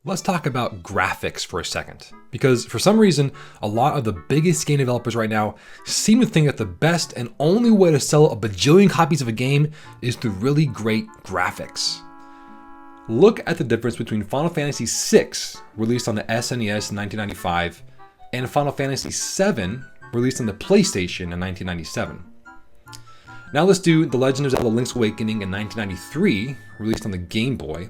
let's talk about graphics for a second. Because for some reason, a lot of the biggest game developers right now seem to think that the best and only way to sell a bajillion copies of a game is through really great graphics. Look at the difference between Final Fantasy VI, released on the SNES in 1995, and Final Fantasy VII, released on the PlayStation in 1997. Now let's do The Legend of Zelda Link's Awakening in 1993, released on the Game Boy,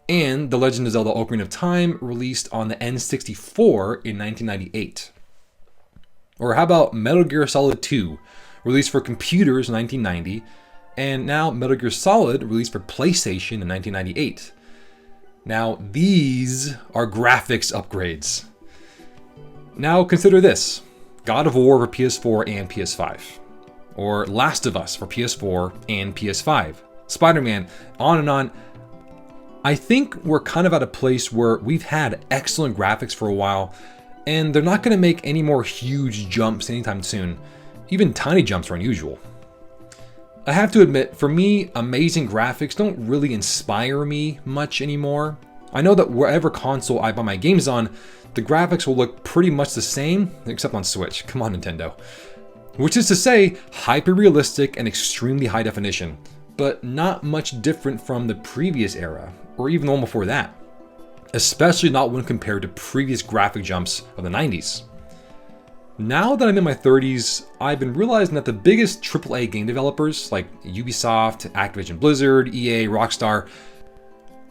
and The Legend of Zelda Ocarina of Time, released on the N64 in 1998. Or how about Metal Gear Solid 2, released for computers in 1990, and now Metal Gear Solid, released for PlayStation in 1998. Now these are graphics upgrades. Now consider this: God of War for PS4 and PS5. Or Last of Us for PS4 and PS5. Spider-Man, on and on. I think we're kind of at a place where we've had excellent graphics for a while, and they're not going to make any more huge jumps anytime soon. Even tiny jumps are unusual. I have to admit, for me, amazing graphics don't really inspire me much anymore. I know that wherever console I buy my games on, the graphics will look pretty much the same, except on Switch. Come on, Nintendo. Which is to say, hyper-realistic and extremely high definition, but not much different from the previous era, or even the one before that. Especially not when compared to previous graphic jumps of the 90s. Now that I'm in my 30s, I've been realizing that the biggest AAA game developers like Ubisoft, Activision Blizzard, EA, Rockstar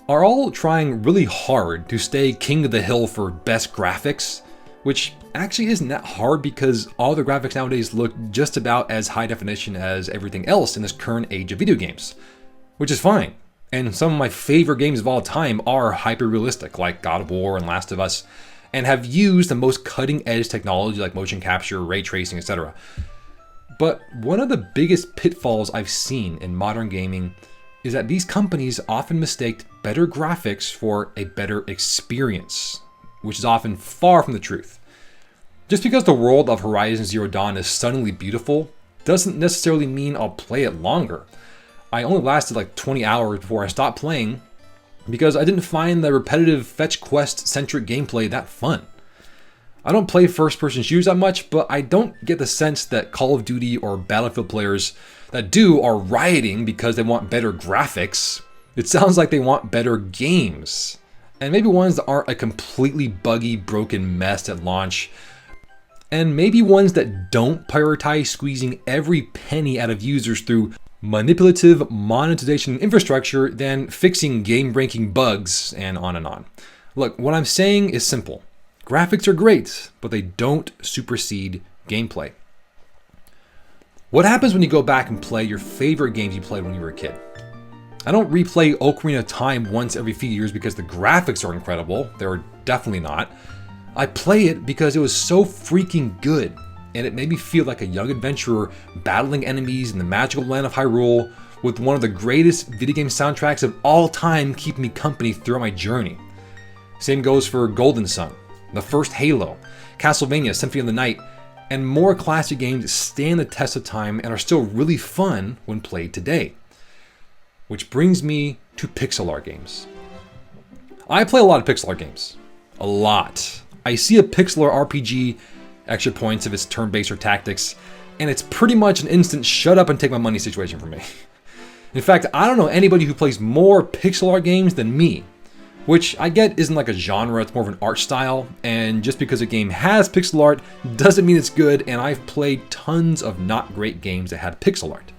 are all trying really hard to stay king of the hill for best graphics, which actually isn't that hard because all the graphics nowadays look just about as high definition as everything else in this current age of video games, which is fine. And some of my favorite games of all time are hyper-realistic, like God of War and Last of Us, and have used the most cutting-edge technology like motion capture, ray tracing, etc. But one of the biggest pitfalls I've seen in modern gaming is that these companies often mistake better graphics for a better experience, which is often far from the truth. Just because the world of Horizon Zero Dawn is stunningly beautiful doesn't necessarily mean I'll play it longer. I only lasted like 20 hours before I stopped playing because I didn't find the repetitive fetch quest-centric gameplay that fun. I don't play first-person shooters that much, but I don't get the sense that Call of Duty or Battlefield players that do are rioting because they want better graphics. It sounds like they want better games. And maybe ones that aren't a completely buggy, broken mess at launch. And maybe ones that don't prioritize squeezing every penny out of users through manipulative monetization infrastructure than fixing game-breaking bugs, and on and on. Look, what I'm saying is simple. Graphics are great, but they don't supersede gameplay. What happens when you go back and play your favorite games you played when you were a kid? I don't replay Ocarina of Time once every few years because the graphics are incredible. They're definitely not. I play it because it was so freaking good, and it made me feel like a young adventurer battling enemies in the magical land of Hyrule with one of the greatest video game soundtracks of all time keeping me company throughout my journey. Same goes for Golden Sun, the first Halo, Castlevania Symphony of the Night, and more classic games that stand the test of time and are still really fun when played today. Which brings me to pixel art games. I play a lot of pixel art games. A lot. I see a pixel art RPG, extra points if it's turn-based or tactics, and it's pretty much an instant shut up and take my money situation for me. In fact, I don't know anybody who plays more pixel art games than me, which I get isn't like a genre, it's more of an art style, and just because a game has pixel art doesn't mean it's good, and I've played tons of not great games that had pixel art.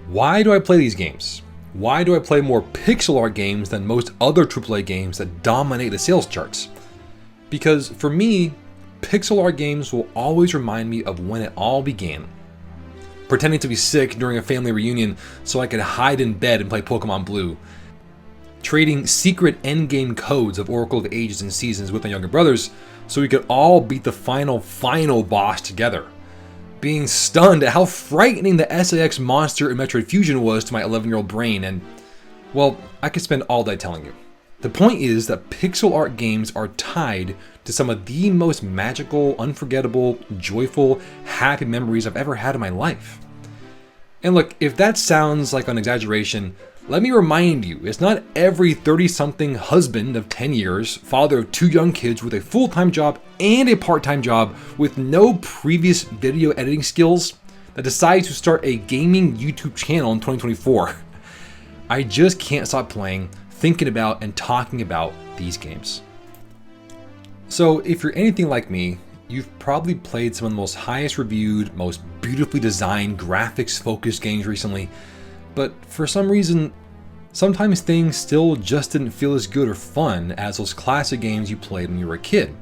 Why do I play these games? Why do I play more pixel art games than most other AAA games that dominate the sales charts? Because for me, pixel art games will always remind me of when it all began. Pretending to be sick during a family reunion so I could hide in bed and play Pokémon Blue. Trading secret endgame codes of Oracle of Ages and Seasons with my younger brothers so we could all beat the final boss together. Being stunned at how frightening the SAX monster in Metroid Fusion was to my 11-year-old brain, and, well, I could spend all day telling you. The point is that pixel art games are tied to some of the most magical, unforgettable, joyful, happy memories I've ever had in my life. And look, if that sounds like an exaggeration, Let me remind you, it's not every 30-something husband of 10 years, father of 2 young kids with a full-time job and a part-time job with no previous video editing skills that decides to start a gaming YouTube channel in 2024. I just can't stop playing, thinking about, and talking about these games. So if you're anything like me, you've probably played some of the most highest reviewed, most beautifully designed, graphics-focused games recently, but for some reason, sometimes things still just didn't feel as good or fun as those classic games you played when you were a kid.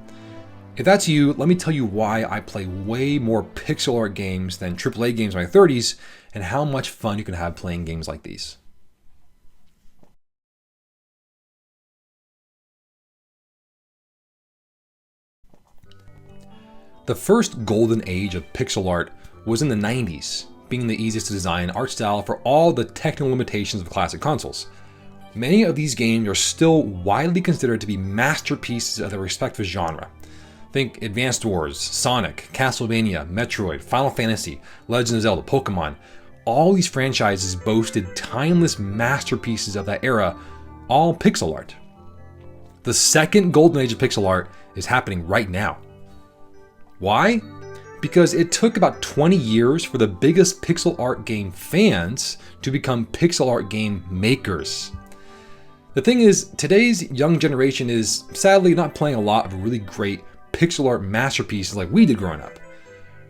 If that's you, let me tell you why I play way more pixel art games than AAA games in my 30s, and how much fun you can have playing games like these. The first golden age of pixel art was in the 90s, being the easiest to design art style for all the technical limitations of classic consoles. Many of these games are still widely considered to be masterpieces of their respective genre. Think Advanced Wars, Sonic, Castlevania, Metroid, Final Fantasy, Legend of Zelda, Pokémon. All these franchises boasted timeless masterpieces of that era, all pixel art. The second golden age of pixel art is happening right now. Why? Because it took about 20 years for the biggest pixel art game fans to become pixel art game makers. The thing is, today's young generation is sadly not playing a lot of really great pixel art masterpieces like we did growing up.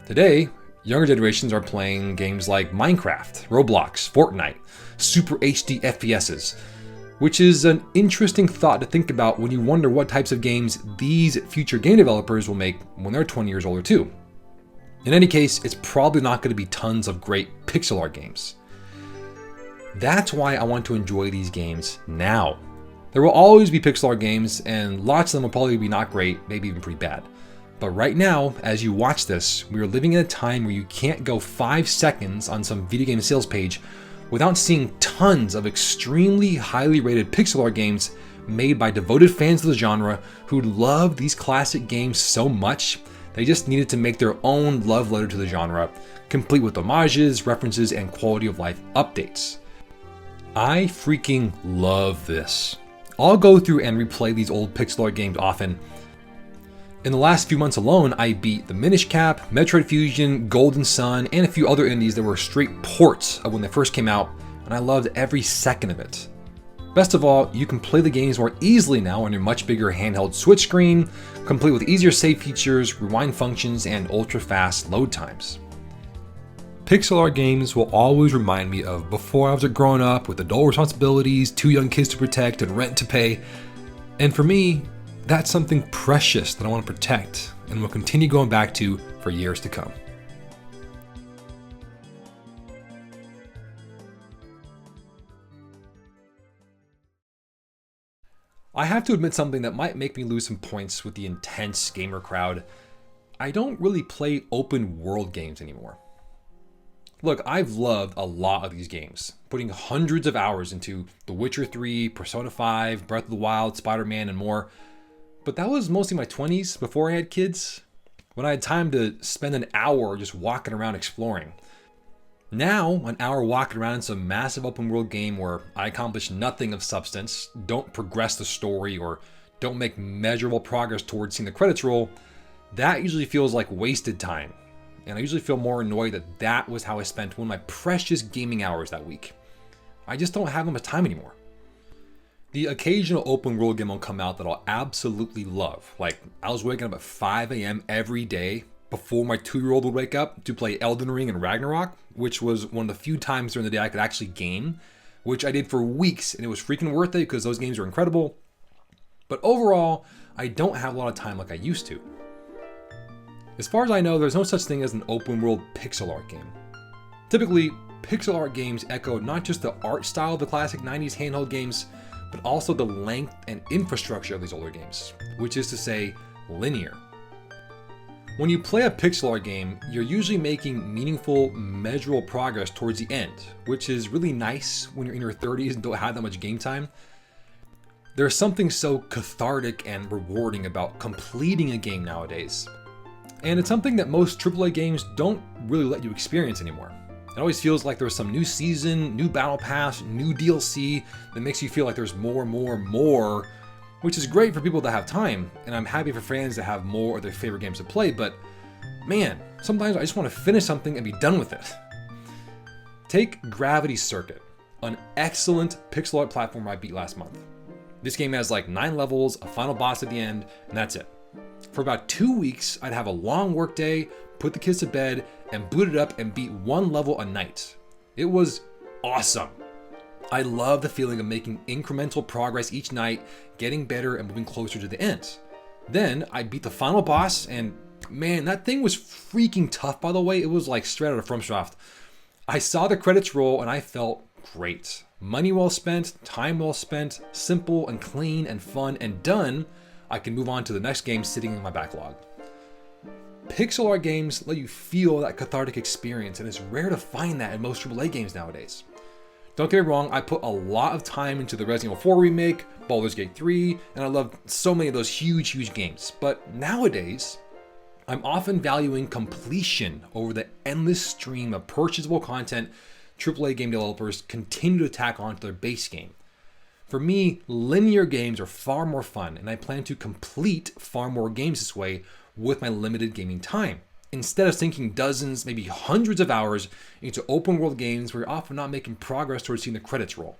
Today, younger generations are playing games like Minecraft, Roblox, Fortnite, Super HD FPSs, which is an interesting thought to think about when you wonder what types of games these future game developers will make when they're 20 years older too. In any case, it's probably not going to be tons of great pixel art games. That's why I want to enjoy these games now. There will always be pixel art games, and lots of them will probably be not great, maybe even pretty bad. But right now, as you watch this, we are living in a time where you can't go 5 seconds on some video game sales page without seeing tons of extremely highly rated pixel art games made by devoted fans of the genre who love these classic games so much they just needed to make their own love letter to the genre, complete with homages, references, and quality of life updates. I freaking love this. I'll go through and replay these old pixel art games often. In the last few months alone, I beat the Minish Cap, Metroid Fusion, Golden Sun, and a few other indies that were straight ports of when they first came out, and I loved every second of it. Best of all, you can play the games more easily now on your much bigger handheld Switch screen, complete with easier save features, rewind functions, and ultra-fast load times. Pixel art games will always remind me of before I was a grown-up with adult responsibilities, 2 young kids to protect, and rent to pay. And for me, that's something precious that I want to protect and will continue going back to for years to come. I have to admit something that might make me lose some points with the intense gamer crowd. I don't really play open world games anymore. Look, I've loved a lot of these games, putting hundreds of hours into The Witcher 3, Persona 5, Breath of the Wild, Spider-Man, and more. But that was mostly my 20s before I had kids, when I had time to spend an hour just walking around exploring. Now, an hour walking around in some massive open world game where I accomplish nothing of substance, don't progress the story, or don't make measurable progress towards seeing the credits roll, that usually feels like wasted time. And I usually feel more annoyed that that was how I spent one of my precious gaming hours that week. I just don't have enough time anymore. The occasional open world game will come out that I'll absolutely love. Like, I was waking up at 5 a.m. every day before my 2-year-old would wake up to play Elden Ring and Ragnarok, which was one of the few times during the day I could actually game, which I did for weeks, and it was freaking worth it because those games are incredible. But overall, I don't have a lot of time like I used to. As far as I know, there's no such thing as an open world pixel art game. Typically, pixel art games echo not just the art style of the classic 90s handheld games, but also the length and infrastructure of these older games, which is to say, linear. When you play a pixel art game, you're usually making meaningful, measurable progress towards the end, which is really nice when you're in your 30s and don't have that much game time. There's something so cathartic and rewarding about completing a game nowadays. And it's something that most AAA games don't really let you experience anymore. And It always feels like there's some new season, new battle pass, new DLC that makes you feel like there's more, which is great for people that have time, and I'm happy for fans that have more of their favorite games to play, but man, sometimes I just want to finish something and be done with it. Take Gravity Circuit, an excellent pixel art platformer I beat last month. This game has like 9 levels, a final boss at the end, and that's it. For about 2 weeks, I'd have a long work day, put the kids to bed, and boot it up and beat 1 level a night. It was awesome. I love the feeling of making incremental progress each night, getting better and moving closer to the end. Then I beat the final boss, and man, that thing was freaking tough, by the way. It was like straight out of FromSoft. I saw the credits roll and I felt great. Money well spent, time well spent, simple and clean and fun and done. I can move on to the next game sitting in my backlog. Pixel art games let you feel that cathartic experience, and it's rare to find that in most AAA games nowadays. Don't get me wrong, I put a lot of time into the Resident Evil 4 remake, Baldur's Gate 3, and I love so many of those huge games. But nowadays, I'm often valuing completion over the endless stream of purchasable content AAA game developers continue to tack onto their base game. For me, linear games are far more fun, and I plan to complete far more games this way with my limited gaming time, instead of sinking dozens, maybe hundreds of hours into open world games where you're often not making progress towards seeing the credits roll.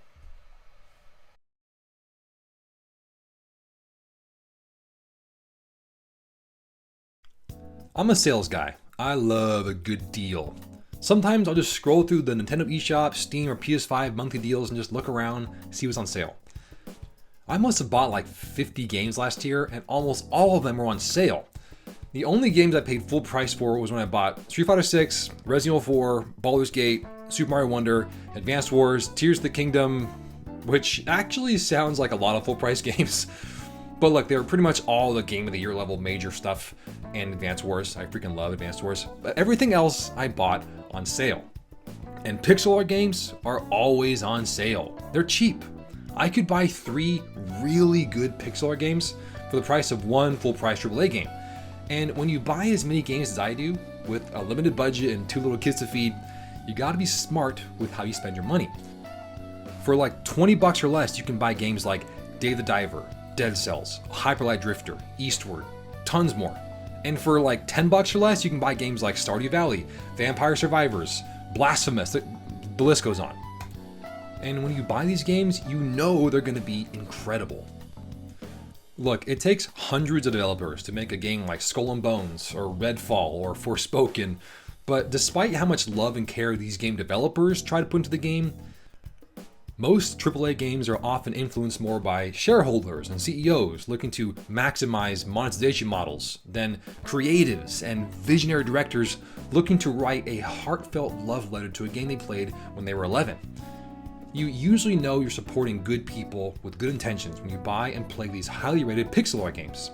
I'm a sales guy. I love a good deal. Sometimes I'll just scroll through the Nintendo eShop, Steam, or PS5 monthly deals and just look around, see what's on sale. I must have bought like 50 games last year, and almost all of them were on sale. The only games I paid full price for was when I bought Street Fighter 6, Resident Evil 4, Baldur's Gate, Super Mario Wonder, Advance Wars, Tears of the Kingdom, which actually sounds like a lot of full price games. But look, they were pretty much all the Game of the Year level major stuff, and Advance Wars. I freaking love Advance Wars. But everything else I bought on sale. And pixel art games are always on sale. They're cheap. I could buy 3 really good pixel art games for the price of 1 full price AAA game. And when you buy as many games as I do, with a limited budget and 2 little kids to feed, you gotta be smart with how you spend your money. For like $20 or less, you can buy games like Dave the Diver, Dead Cells, Hyper Light Drifter, Eastward, tons more. And for like $10 or less, you can buy games like Stardew Valley, Vampire Survivors, Blasphemous, the list goes on. And when you buy these games, you know they're gonna be incredible. Look, it takes hundreds of developers to make a game like Skull and Bones, or Redfall, or Forspoken, but despite how much love and care these game developers try to put into the game, most AAA games are often influenced more by shareholders and CEOs looking to maximize monetization models than creatives and visionary directors looking to write a heartfelt love letter to a game they played when they were 11. You usually know you're supporting good people with good intentions when you buy and play these highly rated pixel art games.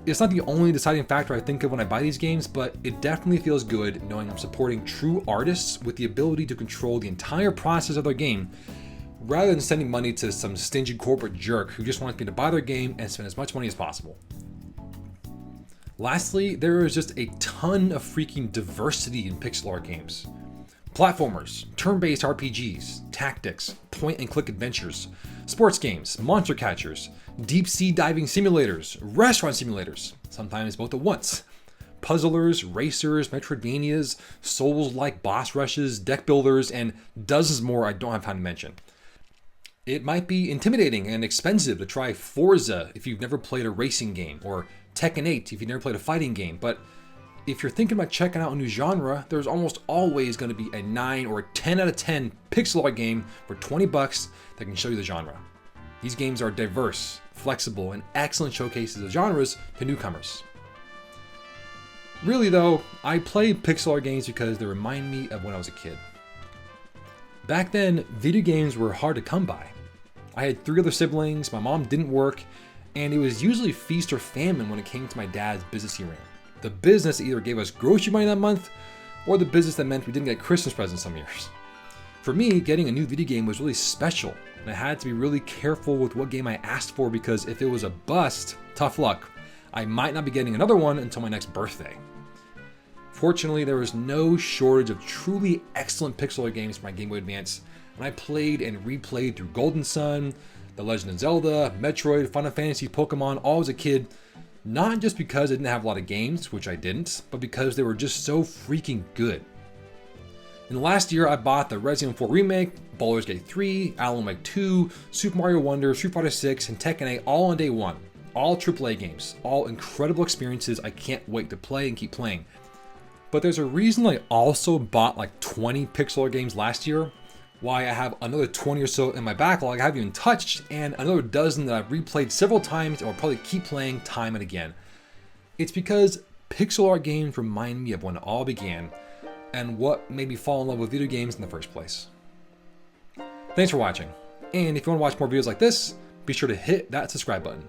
It's not the only deciding factor I think of when I buy these games, but it definitely feels good knowing I'm supporting true artists with the ability to control the entire process of their game, rather than sending money to some stingy corporate jerk who just wants me to buy their game and spend as much money as possible. Lastly, there is just a ton of freaking diversity in pixel art games. Platformers, turn-based RPGs, tactics, point-and-click adventures, sports games, monster catchers, deep-sea diving simulators, restaurant simulators, sometimes both at once, puzzlers, racers, Metroidvanias, Souls-like boss rushes, deck builders, and dozens more I don't have time to mention. It might be intimidating and expensive to try Forza if you've never played a racing game, or Tekken 8 if you've never played a fighting game, but if you're thinking about checking out a new genre, there's almost always going to be a 9 or a 10 out of 10 pixel art game for $20 that can show you the genre. These games are diverse, flexible, and excellent showcases of genres to newcomers. Really though, I play pixel art games because they remind me of when I was a kid. Back then, video games were hard to come by. I had 3 other siblings, my mom didn't work, and it was usually feast or famine when it came to my dad's business he ran. The business that either gave us grocery money that month, or the business that meant we didn't get Christmas presents some years. For me, getting a new video game was really special, and I had to be really careful with what game I asked for because if it was a bust, tough luck. I might not be getting another one until my next birthday. Fortunately, there was no shortage of truly excellent pixel art games for my Game Boy Advance, and I played and replayed through Golden Sun, The Legend of Zelda, Metroid, Final Fantasy, Pokémon, all as a kid, not just because I didn't have a lot of games, which I didn't, but because they were just so freaking good. In the last year, I bought the Resident Evil 4 Remake, Baldur's Gate 3, Alan Wake 2, Super Mario Wonder, Street Fighter 6, and Tekken 8 all on day one. All AAA games, all incredible experiences I can't wait to play and keep playing. But there's a reason I also bought like 20 pixel art games last year, why I have another 20 or so in my backlog I haven't even touched, and another dozen that I've replayed several times and will probably keep playing time and again. It's because pixel art games remind me of when it all began, and what made me fall in love with video games in the first place. Thanks for watching, and if you want to watch more videos like this, be sure to hit that subscribe button.